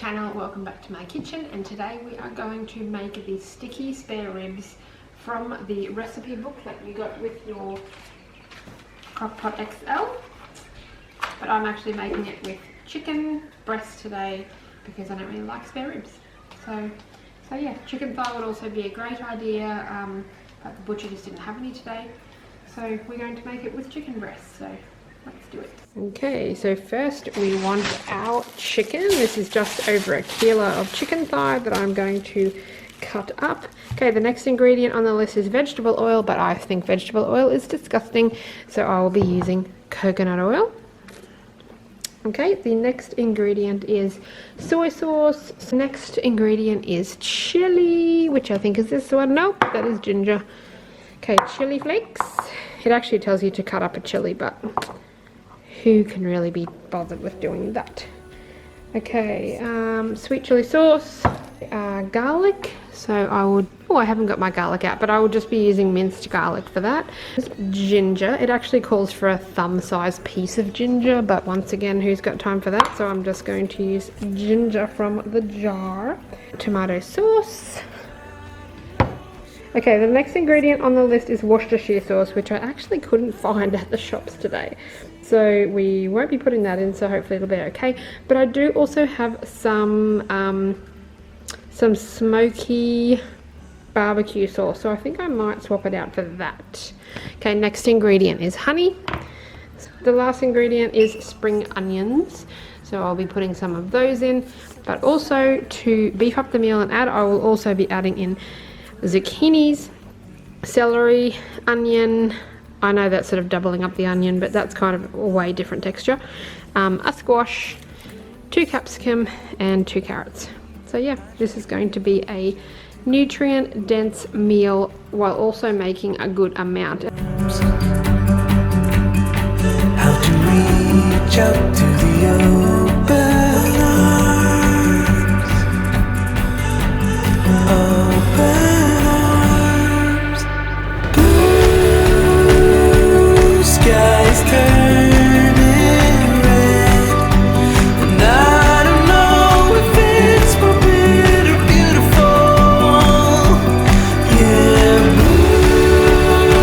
channel, welcome back to my kitchen, and today we are going to make the sticky spare ribs from the recipe book that you got with your CrockPot XL. But I'm actually making it with chicken breast today because I don't really like spare ribs. So yeah, chicken thigh would also be a great idea, but the butcher just didn't have any today. So we're going to make it with chicken breast, so let's do it. Okay, so first we want our chicken. This is just over 1 kilo of chicken thigh that I'm going to cut up. Okay, the next ingredient on the list is vegetable oil, but I think vegetable oil is disgusting, so I will be using coconut oil. Okay, the next ingredient is soy sauce. Next ingredient is chili, which I think is this one. Nope, that is ginger. Okay, chili flakes. It actually tells you to cut up a chili, but who can really be bothered with doing that? Okay, sweet chili sauce, garlic. So I would, I haven't got my garlic out, but I would just be using minced garlic for that. Ginger, it actually calls for a thumb-sized piece of ginger, but once again, who's got time for that? So I'm just going to use ginger from the jar. Tomato sauce. Okay, the next ingredient on the list is Worcestershire sauce, which I actually couldn't find at the shops today. So we won't be putting that in, so hopefully it'll be okay. But I do also have some smoky barbecue sauce, so I think I might swap it out for that. Okay, next ingredient is honey. The last ingredient is spring onions, so I'll be putting some of those in. But also to beef up the meal and add, I will also be adding in zucchinis, celery, onion. I know that's sort of doubling up the onion, but that's kind of a way different texture. A squash, 2 capsicum, and 2 carrots. So yeah, this is going to be a nutrient dense meal while also making a good amount. How to reach out to the open arms. Blue skies turning red, and I don't know if it's for good or beautiful. Yeah,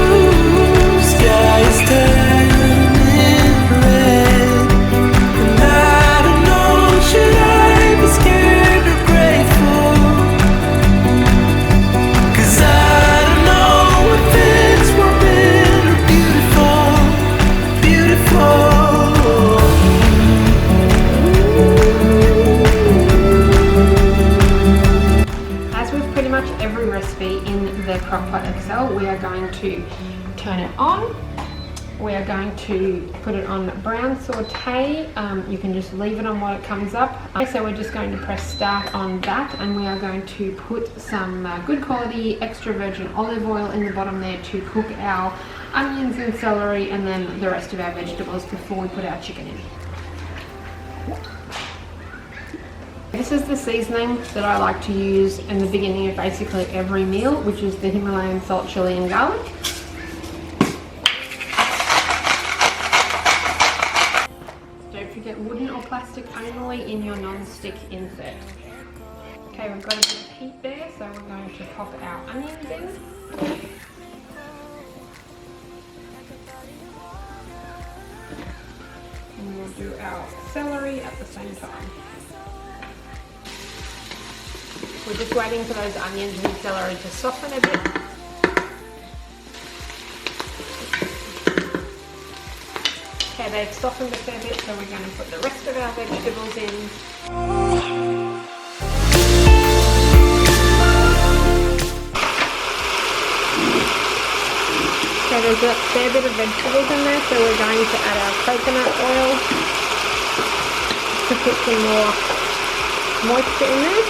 blue skies turning red, and I don't know, should I be scared or grateful? 'Cause I don't know if it's forbidden or beautiful, beautiful. As with pretty much every recipe in the CrockPot XL, we are going to turn it on. We are going to put it on brown saute. You can just leave it on while it comes up. So we're just going to press start on that, and we are going to put some good quality extra virgin olive oil in the bottom there to cook our onions and celery and then the rest of our vegetables before we put our chicken in. This is the seasoning that I like to use in the beginning of basically every meal, which is the Himalayan salt, chili and garlic. Don't forget wooden or plastic only in your non-stick insert. Okay, we've got a bit of heat there, so we're going to pop our onions in. And we'll do our celery at the same time. We're just waiting for those onions and celery to soften a bit. Okay, they've softened a fair bit, so we're going to put the rest of our vegetables in. Okay, there's a fair bit of vegetables in there, so we're going to add our coconut oil to put some more moisture in there.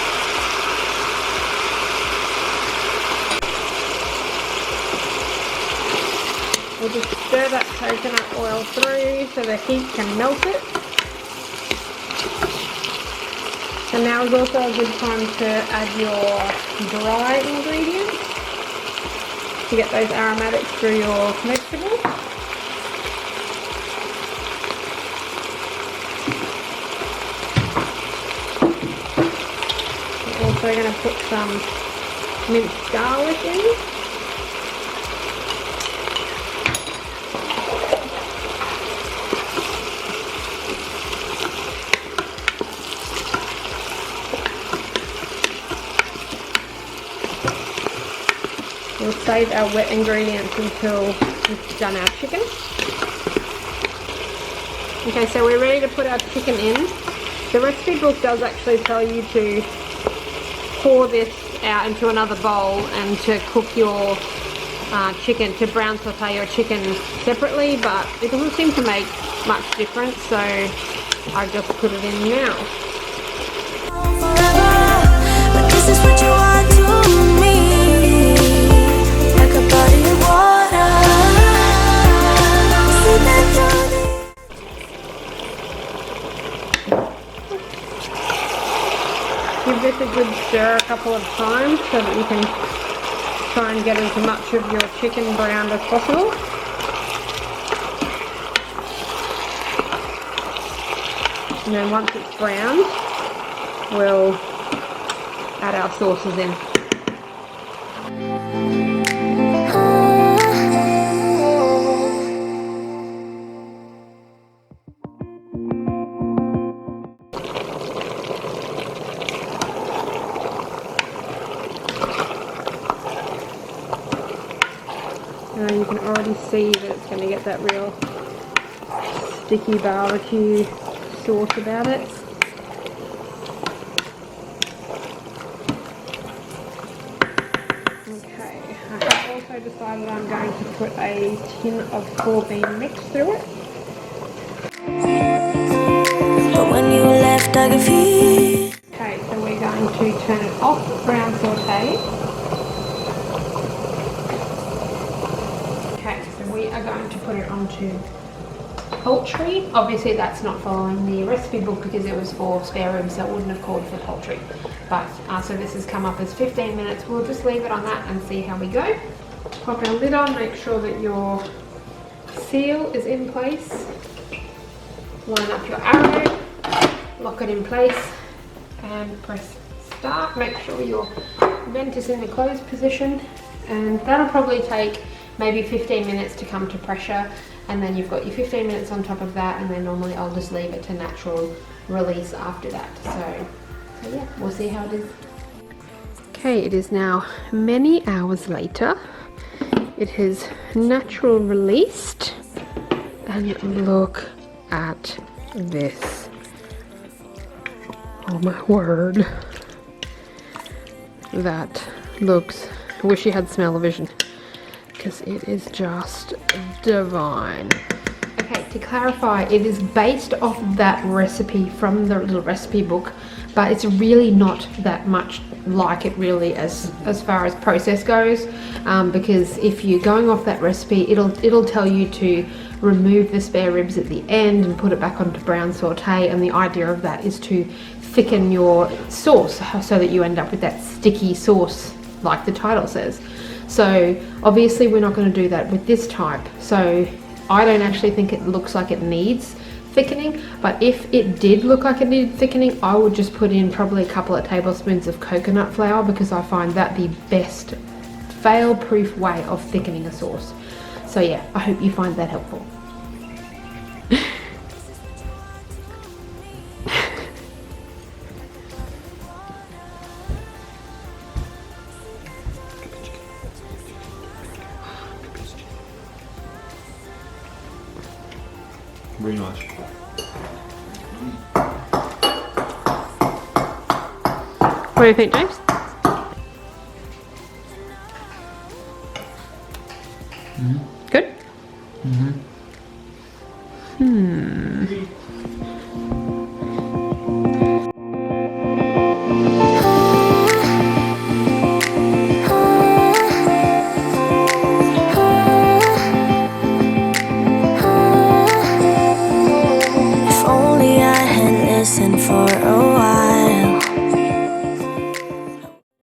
We'll just stir that coconut oil through so the heat can melt it. And now is also a good time to add your dry ingredients to get those aromatics through your vegetables. So we're going to put some minced garlic in. We'll save our wet ingredients until we've done our chicken. Okay, so we're ready to put our chicken in. The recipe book does actually tell you to pour this out into another bowl and to cook your chicken, to brown saute your chicken separately, but it doesn't seem to make much difference, so I just put it in now. But this is what you want to me, like a body of water. Give this a good stir a couple of times so that you can try and get as much of your chicken browned as possible. And then once it's browned, we'll add our sauces in. You can already see that it's going to get that real sticky barbecue sauce about it. Okay, I have also decided I'm going to put a tin of 4-bean mix through it. But when you left, I could feel. Okay, so we're going to turn it off brown saute. We are going to put it onto poultry. Obviously that's not following the recipe book because it was for spare ribs, so it wouldn't have called for poultry. But so this has come up as 15 minutes. We'll just leave it on that and see how we go. Pop our lid on, make sure that your seal is in place. Line up your arrow, lock it in place and press start. Make sure your vent is in the closed position, and that'll probably take maybe 15 minutes to come to pressure, and then you've got your 15 minutes on top of that, and then normally I'll just leave it to natural release after that. So yeah, we'll see how it is. Okay, it is now many hours later. It has natural released, and look at this. Oh my word. That looks, I wish you had smell-o-vision, because it is just divine. Okay, to clarify, it is based off that recipe from the little recipe book, but it's really not that much like it really as far as process goes, because if you're going off that recipe, it'll tell you to remove the spare ribs at the end and put it back onto brown saute, and the idea of that is to thicken your sauce so that you end up with that sticky sauce like the title says. So obviously we're not going to do that with this type, so I don't actually think it looks like it needs thickening, but if it did look like it needed thickening, I would just put in probably a couple of tablespoons of coconut flour, because I find that the best fail-proof way of thickening a sauce. So yeah, I hope you find that helpful. Very nice. What do you think, James? Good?